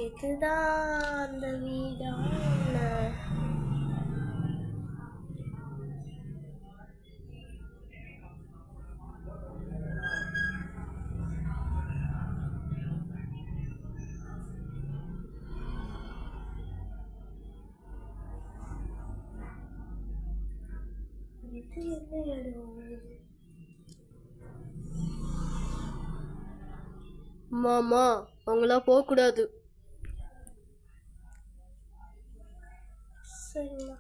இதுதான் அந்த வீடா? இது என்ன இடம்? மாமா, அவங்களா போகக்கூடாது. சரிண்ணா.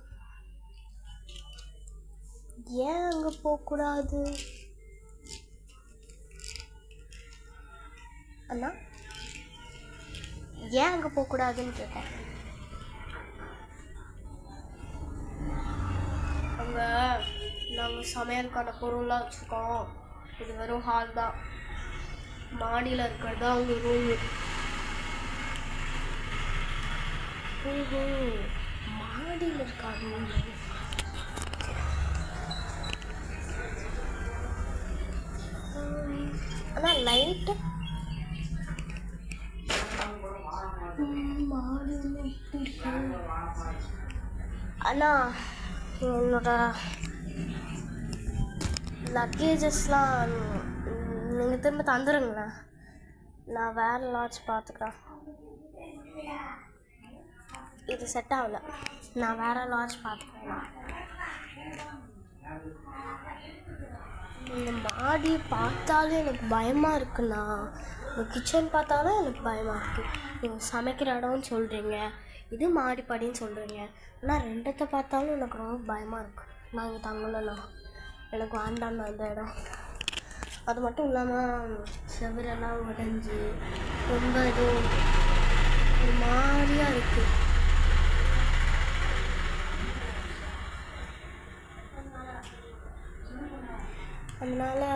ஏன் அங்கே போகக்கூடாது அண்ணா? ஏன் அங்கே போகக்கூடாதுன்னு கேட்டேன். அங்கே நாங்கள் சமையலுக்கான பொருள்லாம் வச்சுருக்கோம். இது வெறும் ஹால் தான். மாடியில் இருக்கிறது தான் அவங்க ரூமு. மாடியில் இருக்கா ரூம்? ஆனால் லைட்டு மாடியில் எப்படி இருக்கு? அண்ணா, என்னோட லக்கேஜஸ்லாம் நீங்கள் திரும்ப தந்துடுங்களேன். நான் வேறு லாட்ஜ் பார்த்துக்கிறேன். இது செட் ஆகலை. நான் வேறு லாட்ஜ் பார்த்துக்கிறேன். இந்த மாடி பார்த்தாலும் எனக்கு பயமாக இருக்குண்ணா. இந்த கிச்சன் பார்த்தாலும் எனக்கு பயமாக இருக்குது. நீங்கள் சமைக்கிற இடம்னு சொல்கிறீங்க, இது மாடிப்படின்னு சொல்கிறீங்க. ஆனால் ரெண்டத்தை பார்த்தாலும் எனக்கு ரொம்ப பயமாக இருக்குது. நாங்கள் தங்கலண்ணா, எனக்கு வேண்டாண்ணா அந்த இடம். அது மட்டும் இல்லாமல் செவரெல்லாம் உடஞ்சி ரொம்ப இதுவும் ஒரு மாதிரியாக இருக்குது. அதனால்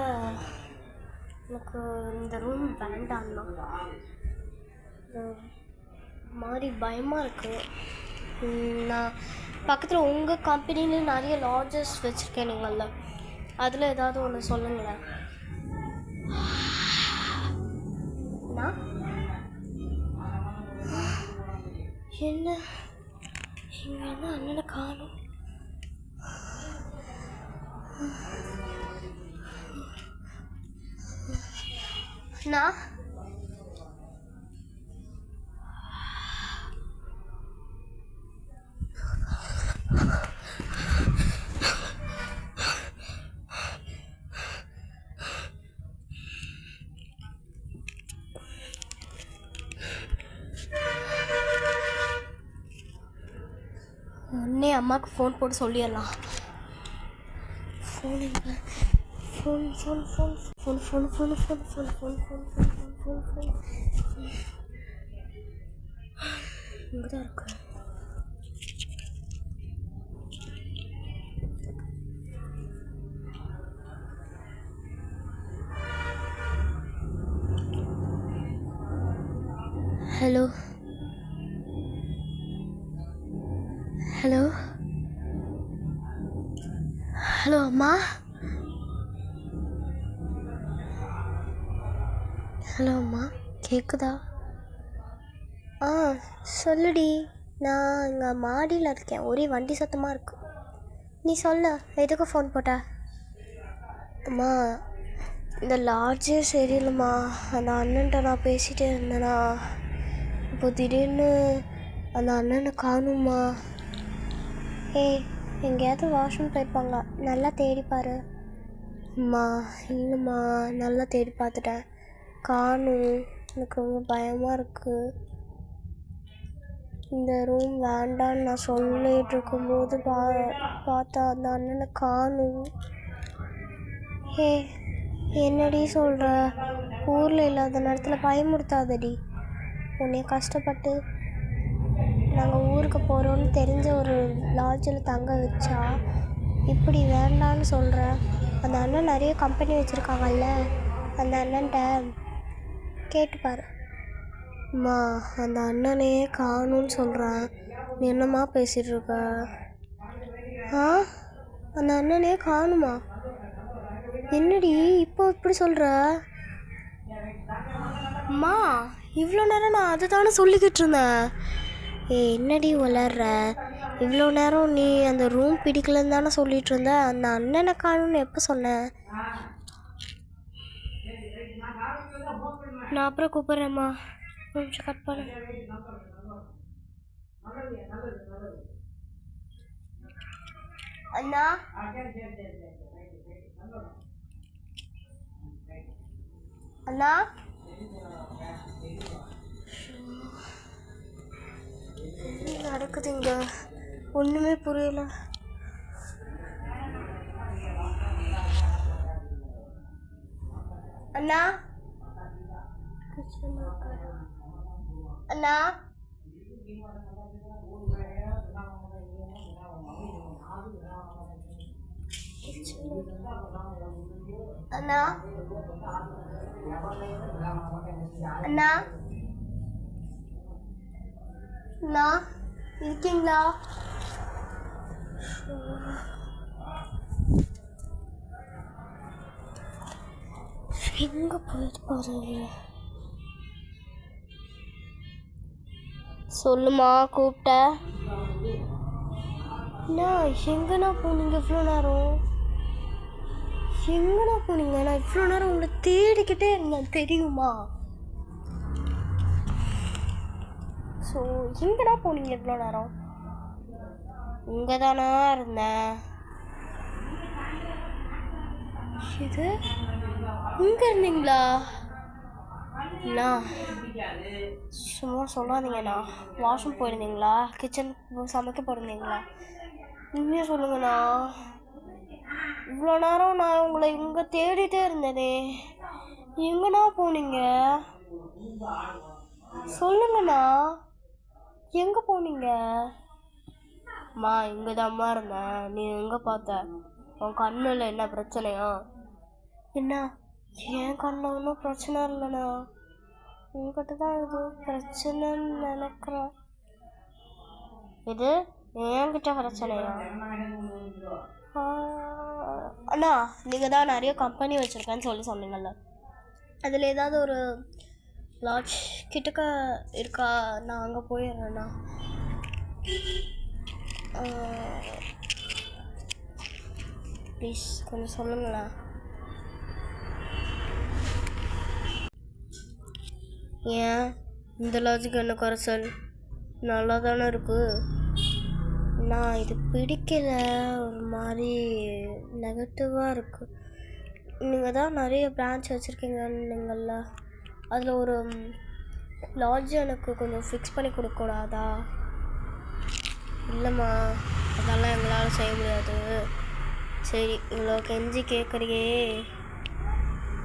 எனக்கு இந்த ரூம் வேண்டாம்னா. மாதிரி பயமாக இருக்குது. நான் பக்கத்தில் உங்கள் கம்பெனியில் நிறைய லாட்ஜஸ் வச்சுருக்கேன் நீங்கள்ல, அதில் ஏதாவது ஒன்று சொல்லுங்களேன். என்ன இங்கே என்ன அண்ணனை காணும்? நான் உடனே அம்மாவுக்கு ஃபோன் போட்டு சொல்லிடலாம். Phone phone phone phone phone phone phone phone phone phone phone phone phone இங்கே தான் இருக்கு. ஹலோ ஹலோ ஹலோ அம்மா. ஹலோ அம்மா, கேட்குதா? சொல்லுடி. நான் இங்கே மாடியில் இருக்கேன். ஒரே வண்டி சத்தமாக இருக்கு. நீ சொல்லு, எதுக்கு ஃபோன் போட்ட? அம்மா, இந்த லாட்ஜே சரியில்லைம்மா. அந்த அண்ணன்ட்ட நான் பேசிகிட்டே இருந்தேனா, இப்போ திடீர்னு அந்த அண்ணனை காணும்மா. எங்கேயாவது வாஷ்ரூம் போயிருப்பாங்க, நல்லா தேடிப்பாரு. அம்மா இல்லைம்மா, நல்லா தேடி பார்த்துட்டேன், காணும். எனக்கு ரொம்ப பயமாக இருக்குது. இந்த ரூம் வேண்டான்னு நான் சொல்லிகிட்டு இருக்கும்போது பார்த்தா அந்த அண்ணனை காணும். என்னடி சொல்கிற? ஊரில் இல்லாத நேரத்தில் பயமுறுத்தாதடி. உன்னை கஷ்டப்பட்டு நாங்கள் ஊருக்கு போகிறோன்னு தெரிஞ்ச ஒரு லாட்ஜில் தங்க வச்சா இப்படி வேண்டான்னு சொல்கிற? அந்த அண்ணன் நிறைய கம்பெனி வச்சுருக்காங்கல்ல, அந்த அண்ணன்ட்ட கேட்டுப்பாரு. அம்மா, அந்த அண்ணனே காணும்னு சொல்கிறேன். நீ என்னம்மா பேசிகிட்டு இருக்க? அந்த அண்ணனே காணுமா? என்னடி இப்போ இப்படி சொல்கிற? அம்மா, இவ்வளோ நேரம் நான் அதை தானே சொல்லிக்கிட்டு இருந்தேன். என்னடி வளர்ற? இவ்வளோ நேரம் நீ அந்த ரூம் பிடிக்கலன்னு தானே சொல்லிட்டு இருந்த. அந்த அண்ணனை காணும்னு எப்போ சொன்னேன்? நான் அப்புறம் கூப்பிட்றேம்மா, கொஞ்சம் கட் பண்ண. அண்ணா அண்ணா, என்ன நடக்குது இங்க? ஒண்ணுமே புரியல. அண்ணா அண்ணா, அண்ணா அண்ணா அண்ணா, இருக்கீங்களா? எங்க போயிட்டு போறது? சொல்லுமா, கூப்பிட்ட? அண்ணா, எங்கண்ணா போனீங்க இவ்வளோ நேரம்? எங்கண்ணா போனீங்க? நான் இவ்வளோ நேரம் உங்களை தேடிக்கிட்டே இருந்தேன், தெரியுமா? ஸோ எங்கடா போனீங்க இவ்வளோ நேரம்? இங்கே தானே இருந்தேன். இது இங்கே இருந்தீங்களா? அண்ணா சும்மா சொல்லாதீங்கண்ணா. வாஷ்ரூம் போயிருந்தீங்களா? கிச்சன் சமைக்க போயிருந்தீங்களா? உண்மையாக சொல்லுங்கண்ணா. இவ்வளோ நேரம் நான் உங்களை இங்கே தேடிட்டே இருந்தேனே, எங்கண்ணா போனீங்க? சொல்லுங்கண்ணா, எங்கே போனீங்க? அம்மா, இங்கே தான்மா இருந்தேன். நீ எங்கே பார்த்த? உன் கண்ணில் என்ன பிரச்சனையா? என்ன, என் கண்ணில் ஒன்றும் பிரச்சனை இல்லைண்ணா. உங்ககிட்ட தான் இது பிரச்சனைன்னு நினைக்கிறேன். இது என்கிட்ட பிரச்சனையா? அண்ணா, நீங்கள் தான் நிறைய கம்பெனி வச்சுருக்கேன்னு சொல்லி சொன்னீங்கல்ல, அதில் ஏதாவது ஒரு லாட்ஜ் கிட்டக்க இருக்கா? நான் அங்கே போயிடுறேண்ணா. ப்ளீஸ் கொஞ்சம் சொல்லுங்களா. ஏன் இந்த லாட்ஜுக்கு என்ன குறைச்சல்? நல்லா தானே இருக்கு. நான் இது பிடிக்கல, ஒரு மாதிரி நெகட்டிவாக இருக்குது. நீங்கள் தான் நிறைய பிரான்ச் வச்சுருக்கீங்கன்னீங்கள்ல, அதில் ஒரு லாட்ஜ் எனக்கு கொஞ்சம் ஃபிக்ஸ் பண்ணி கொடுக்கூடாதா? இல்லைம்மா, அதெல்லாம் எங்களால் செய்ய முடியாது. சரி, இவ்வளோ கெஞ்சி கேட்குறியே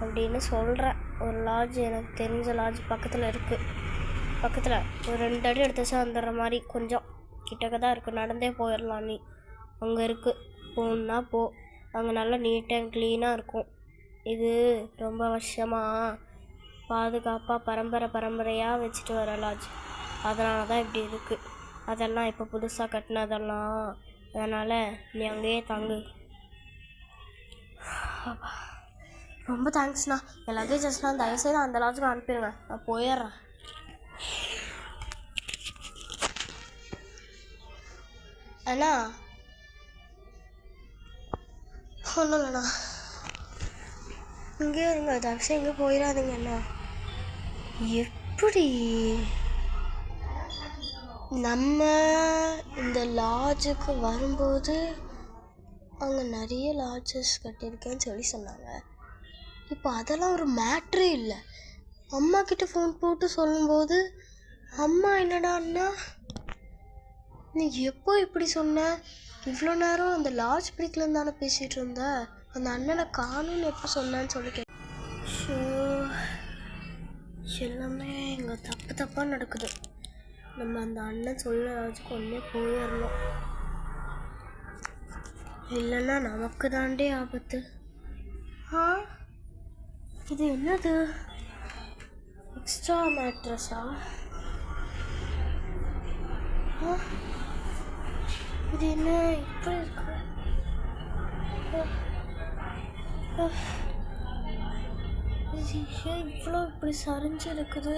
அப்படின்னு சொல்கிறேன். ஒரு லாட்ஜ், எனக்கு தெரிஞ்ச லாட்ஜ் பக்கத்தில் இருக்குது. பக்கத்தில் ஒரு 2 அடி எடுத்துச்சா வந்துடுற மாதிரி, கொஞ்சம் கிட்டக்க தான் இருக்குது, நடந்தே போயிடலாம். நீ அங்கே இருக்குது, போகணுன்னா போ. அங்கே நல்லா நீட் அண்ட் க்ளீனாக இருக்கும். இது ரொம்ப வருஷமாக பாதுகாப்பாக பரம்பரையாக வச்சுட்டு வர லாட்ஜ். அதனால தான் இப்படி இருக்குது. அதெல்லாம் இப்போ புதுசாக கட்டினதெல்லாம். அதனால் நீ அங்கேயே தங்கு. ரொம்ப தேங்க்ஸ்ண்ணா. என் லக்கேஜஸ்லாம் தயவுசெய்து அந்த லாட்ஜுக்கு அனுப்பிடுங்க, நான் போயிடுறேன். அண்ணா, ஒன்றும் இல்லைண்ணா, இங்கே இருங்க, தயவுசெய்து எங்கே போயிடாதீங்க அண்ணா. எப்படி நம்ம இந்த லாட்ஜுக்கு வரும்போது அங்கே நிறைய லாட்ஜஸ் கட்டியிருக்கேன்னு சொல்லி சொன்னாங்க. இப்போ அதெல்லாம் ஒரு மேட்ரே இல்லை. அம்மா கிட்ட ஃபோன் போட்டு சொல்லும்போது அம்மா என்னடான்னா, நீ எப்போ இப்படி சொன்ன? இவ்வளோ நேரம் அந்த லாட்ஜ் பிடிக்கலன்னு தானே பேசிகிட்டு இருந்த, அந்த அண்ணனை காணும்னு எப்போ சொன்னான்னு சொல்லி ஷோ, எல்லாமே இங்கே தப்பாக நடக்குது. நம்ம அந்த அண்ணன் சொல்ல லாட்ஜுக்கு ஒன்றே போயிடணும், இல்லைன்னா நமக்கு தாண்டே ஆபத்து. இது என்னது? எக்ஸ்ட்ரா மேட்ரஸா? இது என்ன இப்படி இருக்கு? இது ஏன் இவ்வளோ இப்படி சரிஞ்சு இருக்குது?